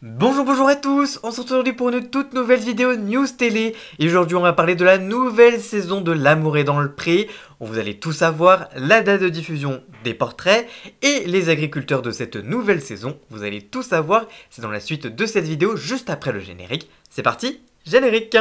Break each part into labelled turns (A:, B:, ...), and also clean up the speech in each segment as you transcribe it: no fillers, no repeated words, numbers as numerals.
A: Bonjour à tous, on se retrouve aujourd'hui pour une toute nouvelle vidéo news télé et aujourd'hui on va parler de la nouvelle saison de L'amour est dans le pré. Vous allez tout savoir, la date de diffusion des portraits et les agriculteurs de cette nouvelle saison. Vous allez tout savoir, c'est dans la suite de cette vidéo juste après le générique. C'est parti, générique!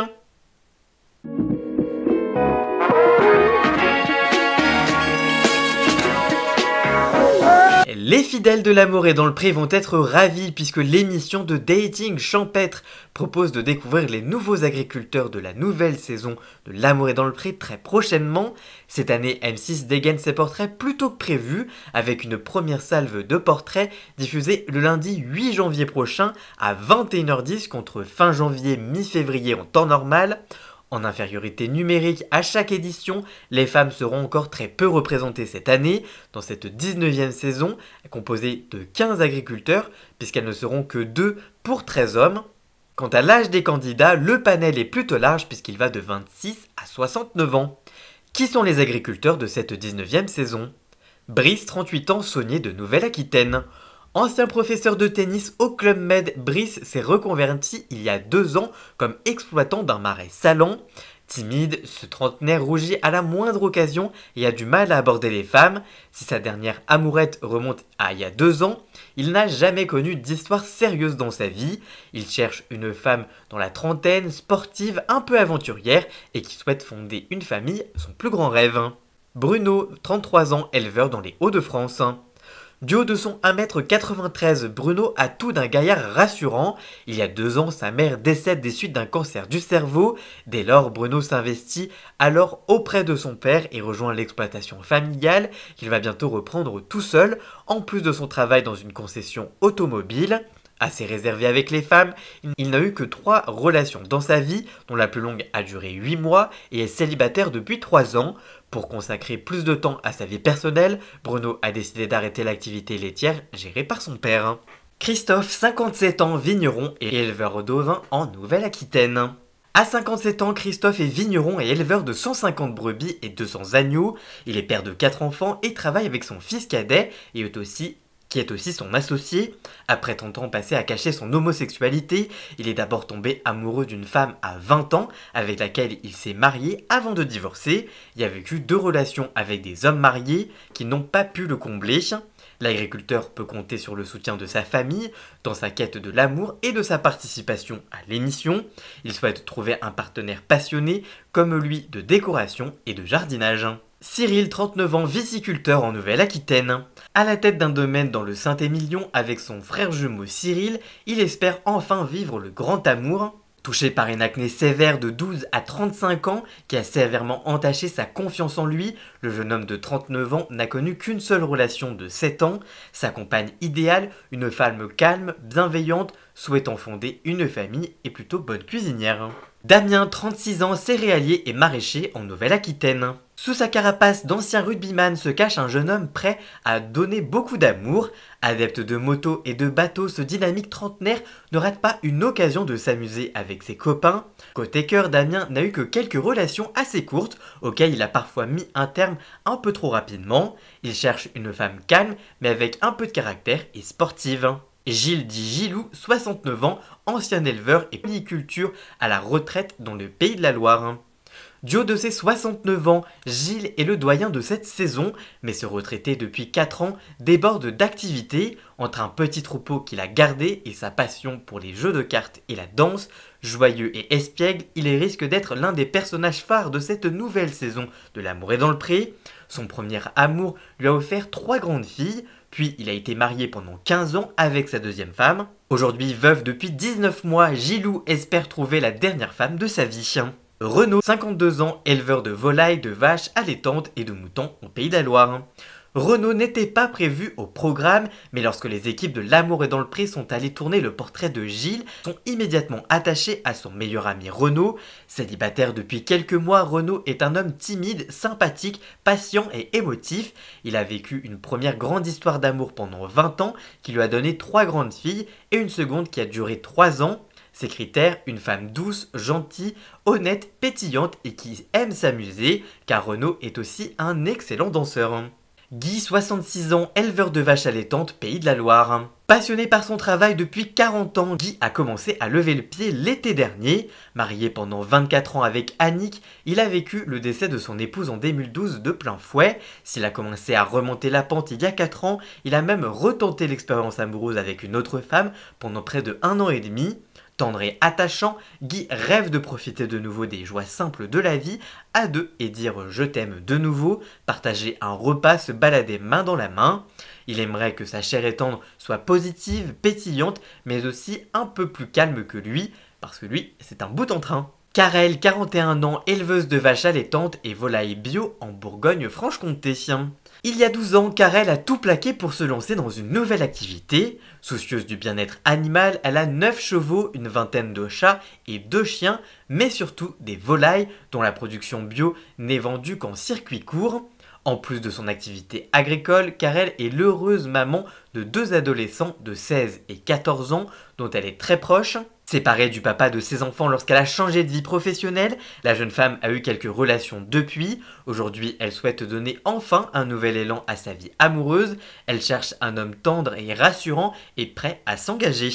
A: Les fidèles de L'amour est dans le pré vont être ravis puisque l'émission de dating champêtre propose de découvrir les nouveaux agriculteurs de la nouvelle saison de L'amour est dans le pré très prochainement. Cette année, M6 dégaine ses portraits plus tôt que prévu avec une première salve de portraits diffusée le lundi 8 janvier prochain à 21h10 contre fin janvier mi-février en temps normal. En infériorité numérique à chaque édition, les femmes seront encore très peu représentées cette année, dans cette 19e saison, composée de 15 agriculteurs, puisqu'elles ne seront que 2 pour 13 hommes. Quant à l'âge des candidats, le panel est plutôt large puisqu'il va de 26 à 69 ans. Qui sont les agriculteurs de cette 19e saison? Brice, 38 ans, saunier de Nouvelle-Aquitaine. Ancien professeur de tennis au Club Med, Brice s'est reconverti il y a 2 ans comme exploitant d'un marais salant. Timide, ce trentenaire rougit à la moindre occasion et a du mal à aborder les femmes. Si sa dernière amourette remonte à il y a 2 ans, il n'a jamais connu d'histoire sérieuse dans sa vie. Il cherche une femme dans la trentaine, sportive, un peu aventurière et qui souhaite fonder une famille, son plus grand rêve. Bruno, 33 ans, éleveur dans les Hauts-de-France. Du haut de son 1m93, Bruno a tout d'un gaillard rassurant. Il y a 2 ans, sa mère décède des suites d'un cancer du cerveau. Dès lors, Bruno s'investit alors auprès de son père et rejoint l'exploitation familiale qu'il va bientôt reprendre tout seul, en plus de son travail dans une concession automobile. Assez réservé avec les femmes, il n'a eu que 3 relations dans sa vie, dont la plus longue a duré 8 mois et est célibataire depuis 3 ans. Pour consacrer plus de temps à sa vie personnelle, Bruno a décidé d'arrêter l'activité laitière gérée par son père. Christophe, 57 ans, vigneron et éleveur d'ovins en Nouvelle-Aquitaine. À 57 ans, Christophe est vigneron et éleveur de 150 brebis et 200 agneaux. Il est père de 4 enfants et travaille avec son fils cadet qui est aussi son associé. Après 30 ans passés à cacher son homosexualité, il est d'abord tombé amoureux d'une femme à 20 ans avec laquelle il s'est marié avant de divorcer. Il a vécu 2 relations avec des hommes mariés qui n'ont pas pu le combler. L'agriculteur peut compter sur le soutien de sa famille dans sa quête de l'amour et de sa participation à l'émission. Il souhaite trouver un partenaire passionné comme lui de décoration et de jardinage. Cyril, 39 ans, viticulteur en Nouvelle-Aquitaine. À la tête d'un domaine dans le Saint-Émilion avec son frère jumeau Cyril, il espère enfin vivre le grand amour. Touché par une acné sévère de 12 à 35 ans qui a sévèrement entaché sa confiance en lui, le jeune homme de 39 ans n'a connu qu'une seule relation de 7 ans. Sa compagne idéale, une femme calme, bienveillante, souhaitant fonder une famille et plutôt bonne cuisinière. Damien, 36 ans, céréalier et maraîcher en Nouvelle-Aquitaine. Sous sa carapace d'ancien rugbyman se cache un jeune homme prêt à donner beaucoup d'amour. Adepte de moto et de bateau, ce dynamique trentenaire ne rate pas une occasion de s'amuser avec ses copains. Côté cœur, Damien n'a eu que quelques relations assez courtes, auxquelles il a parfois mis un terme un peu trop rapidement. Il cherche une femme calme, mais avec un peu de caractère et sportive. Gilles dit Gilou, 69 ans, ancien éleveur et polyculture à la retraite dans le Pays de la Loire. Du haut de ses 69 ans, Gilles est le doyen de cette saison, mais ce retraité depuis 4 ans déborde d'activités. Entre un petit troupeau qu'il a gardé et sa passion pour les jeux de cartes et la danse, joyeux et espiègle, il risque d'être l'un des personnages phares de cette nouvelle saison de L'amour est dans le pré. Son premier amour lui a offert 3 grandes filles, puis il a été marié pendant 15 ans avec sa deuxième femme. Aujourd'hui veuf depuis 19 mois, Gilou espère trouver la dernière femme de sa vie. Renaud, 52 ans, éleveur de volailles, de vaches allaitantes et de moutons au Pays de la Loire. Renaud n'était pas prévu au programme, mais lorsque les équipes de L'amour est dans le pré sont allées tourner le portrait de Gilles, sont immédiatement attachés à son meilleur ami Renaud. Célibataire depuis quelques mois, Renaud est un homme timide, sympathique, patient et émotif. Il a vécu une première grande histoire d'amour pendant 20 ans, qui lui a donné 3 grandes filles, et une seconde qui a duré 3 ans. Ses critères, une femme douce, gentille, honnête, pétillante et qui aime s'amuser, car Renaud est aussi un excellent danseur. Guy, 66 ans, éleveur de vaches allaitantes, Pays de la Loire. Passionné par son travail depuis 40 ans, Guy a commencé à lever le pied l'été dernier. Marié pendant 24 ans avec Annick, il a vécu le décès de son épouse en 2012 de plein fouet. S'il a commencé à remonter la pente il y a 4 ans, il a même retenté l'expérience amoureuse avec une autre femme pendant près de 1 an et demi. Tendre et attachant, Guy rêve de profiter de nouveau des joies simples de la vie, à deux et dire je t'aime de nouveau, partager un repas, se balader main dans la main. Il aimerait que sa chair et tendre soit positive, pétillante, mais aussi un peu plus calme que lui, parce que lui, c'est un bout en train. Karel, 41 ans, éleveuse de vaches allaitantes et volailles bio en Bourgogne-Franche-Comté. Il y a 12 ans, Karel a tout plaqué pour se lancer dans une nouvelle activité. Soucieuse du bien-être animal, elle a 9 chevaux, une vingtaine de chats et 2 chiens, mais surtout des volailles dont la production bio n'est vendue qu'en circuit court. En plus de son activité agricole, Karel est l'heureuse maman de 2 adolescents de 16 et 14 ans dont elle est très proche. Séparée du papa de ses enfants lorsqu'elle a changé de vie professionnelle, la jeune femme a eu quelques relations depuis. Aujourd'hui, elle souhaite donner enfin un nouvel élan à sa vie amoureuse. Elle cherche un homme tendre et rassurant et prêt à s'engager.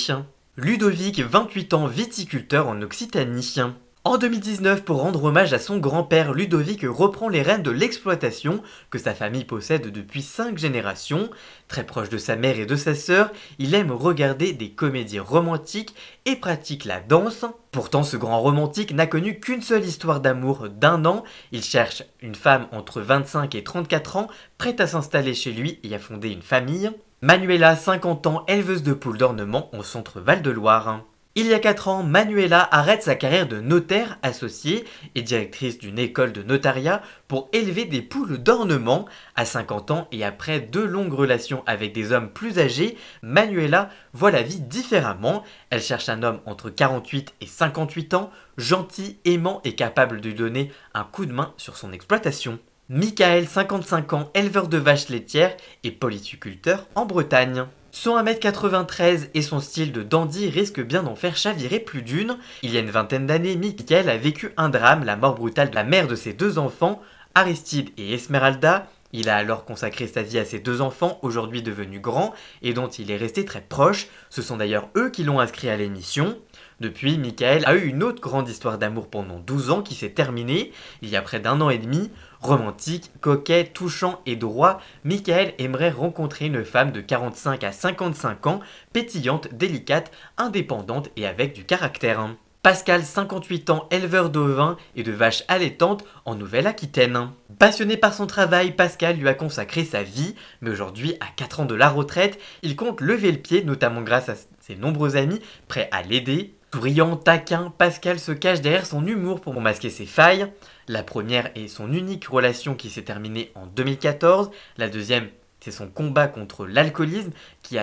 A: Ludovic, 28 ans, viticulteur en Occitanie. En 2019, pour rendre hommage à son grand-père, Ludovic reprend les rênes de l'exploitation que sa famille possède depuis 5 générations. Très proche de sa mère et de sa sœur, il aime regarder des comédies romantiques et pratique la danse. Pourtant, ce grand romantique n'a connu qu'une seule histoire d'amour d'1 an. Il cherche une femme entre 25 et 34 ans, prête à s'installer chez lui et à fonder une famille. Manuela, 50 ans, éleveuse de poules d'ornement au centre Val-de-Loire. Il y a 4 ans, Manuela arrête sa carrière de notaire associée et directrice d'une école de notariat pour élever des poules d'ornement. À 50 ans et après 2 longues relations avec des hommes plus âgés, Manuela voit la vie différemment. Elle cherche un homme entre 48 et 58 ans, gentil, aimant et capable de lui donner un coup de main sur son exploitation. Michael, 55 ans, éleveur de vaches laitières et polyculteur en Bretagne. Son 1m93 et son style de dandy risquent bien d'en faire chavirer plus d'une. Il y a une vingtaine d'années, Michael a vécu un drame, la mort brutale de la mère de ses 2 enfants, Aristide et Esmeralda. Il a alors consacré sa vie à ses 2 enfants, aujourd'hui devenus grands, et dont il est resté très proche. Ce sont d'ailleurs eux qui l'ont inscrit à l'émission. Depuis, Michael a eu une autre grande histoire d'amour pendant 12 ans qui s'est terminée, il y a près d'1 an et demi. Romantique, coquet, touchant et droit, Michael aimerait rencontrer une femme de 45 à 55 ans, pétillante, délicate, indépendante et avec du caractère. Pascal, 58 ans, éleveur d'ovins et de vaches allaitantes en Nouvelle-Aquitaine. Passionné par son travail, Pascal lui a consacré sa vie, mais aujourd'hui, à 4 ans de la retraite, il compte lever le pied, notamment grâce à ses nombreux amis prêts à l'aider. Souriant, taquin, Pascal se cache derrière son humour pour masquer ses failles. La première est son unique relation qui s'est terminée en 2014. La deuxième, c'est son combat contre l'alcoolisme qui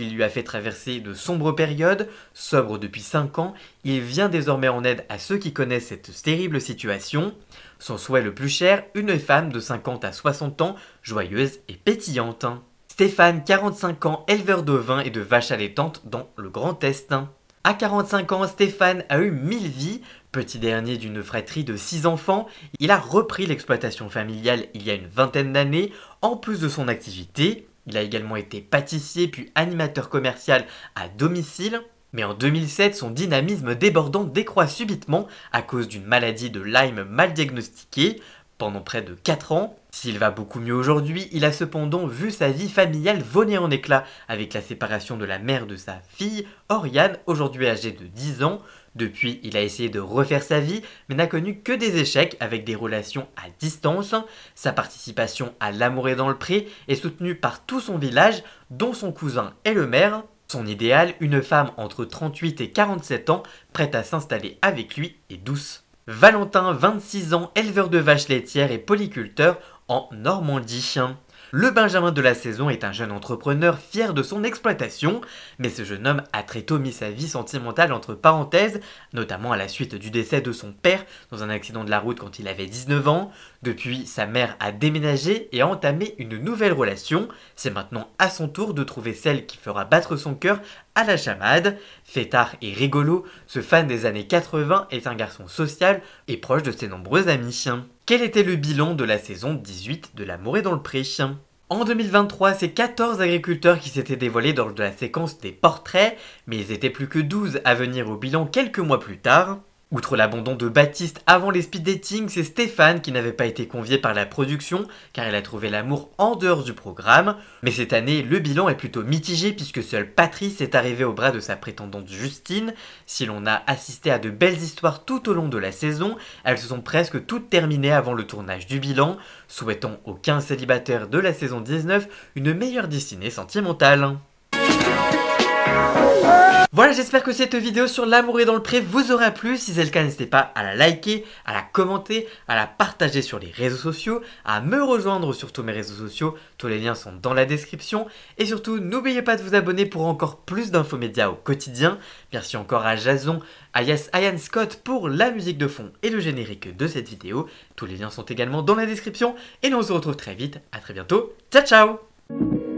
A: lui a fait traverser de sombres périodes. Sobre depuis 5 ans, il vient désormais en aide à ceux qui connaissent cette terrible situation. Son souhait le plus cher, une femme de 50 à 60 ans, joyeuse et pétillante. Stéphane, 45 ans, éleveur d'ovins et de vaches allaitantes dans le Grand Est. À 45 ans, Stéphane a eu 1000 vies. Petit dernier d'une fratrie de 6 enfants, il a repris l'exploitation familiale il y a une vingtaine d'années, en plus de son activité. Il a également été pâtissier puis animateur commercial à domicile. Mais en 2007, son dynamisme débordant décroît subitement à cause d'une maladie de Lyme mal diagnostiquée. Pendant près de 4 ans. S'il va beaucoup mieux aujourd'hui, il a cependant vu sa vie familiale voler en éclats avec la séparation de la mère de sa fille, Oriane, aujourd'hui âgée de 10 ans. Depuis, il a essayé de refaire sa vie, mais n'a connu que des échecs avec des relations à distance. Sa participation à L'amour est dans le pré est soutenue par tout son village, dont son cousin et le maire. Son idéal, une femme entre 38 et 47 ans, prête à s'installer avec lui et douce. Valentin, 26 ans, éleveur de vaches laitières et polyculteur en Normandie. Le Benjamin de la saison est un jeune entrepreneur fier de son exploitation, mais ce jeune homme a très tôt mis sa vie sentimentale entre parenthèses, notamment à la suite du décès de son père dans un accident de la route quand il avait 19 ans. Depuis, sa mère a déménagé et a entamé une nouvelle relation. C'est maintenant à son tour de trouver celle qui fera battre son cœur à la chamade. Fêtard et rigolo, ce fan des années 80 est un garçon social et proche de ses nombreux amis. Quel était le bilan de la saison 18 de L'amour est dans le pré ? En 2023, c'est 14 agriculteurs qui s'étaient dévoilés lors de la séquence des portraits, mais ils étaient plus que 12 à venir au bilan quelques mois plus tard. Outre l'abandon de Baptiste avant les speed dating, c'est Stéphane qui n'avait pas été convié par la production car il a trouvé l'amour en dehors du programme. Mais cette année, le bilan est plutôt mitigé puisque seul Patrice est arrivé au bras de sa prétendante Justine. Si l'on a assisté à de belles histoires tout au long de la saison, elles se sont presque toutes terminées avant le tournage du bilan, souhaitant aux 15 célibataires de la saison 19 une meilleure destinée sentimentale. Voilà, j'espère que cette vidéo sur l'amour est dans le pré vous aura plu. Si c'est le cas, n'hésitez pas à la liker, à la commenter, à la partager sur les réseaux sociaux, à me rejoindre sur tous mes réseaux sociaux. Tous les liens sont dans la description. Et surtout, n'oubliez pas de vous abonner pour encore plus d'infos médias au quotidien. Merci encore à Jason, alias Ian Scott pour la musique de fond et le générique de cette vidéo. Tous les liens sont également dans la description. Et nous on se retrouve très vite. À très bientôt. Ciao, ciao!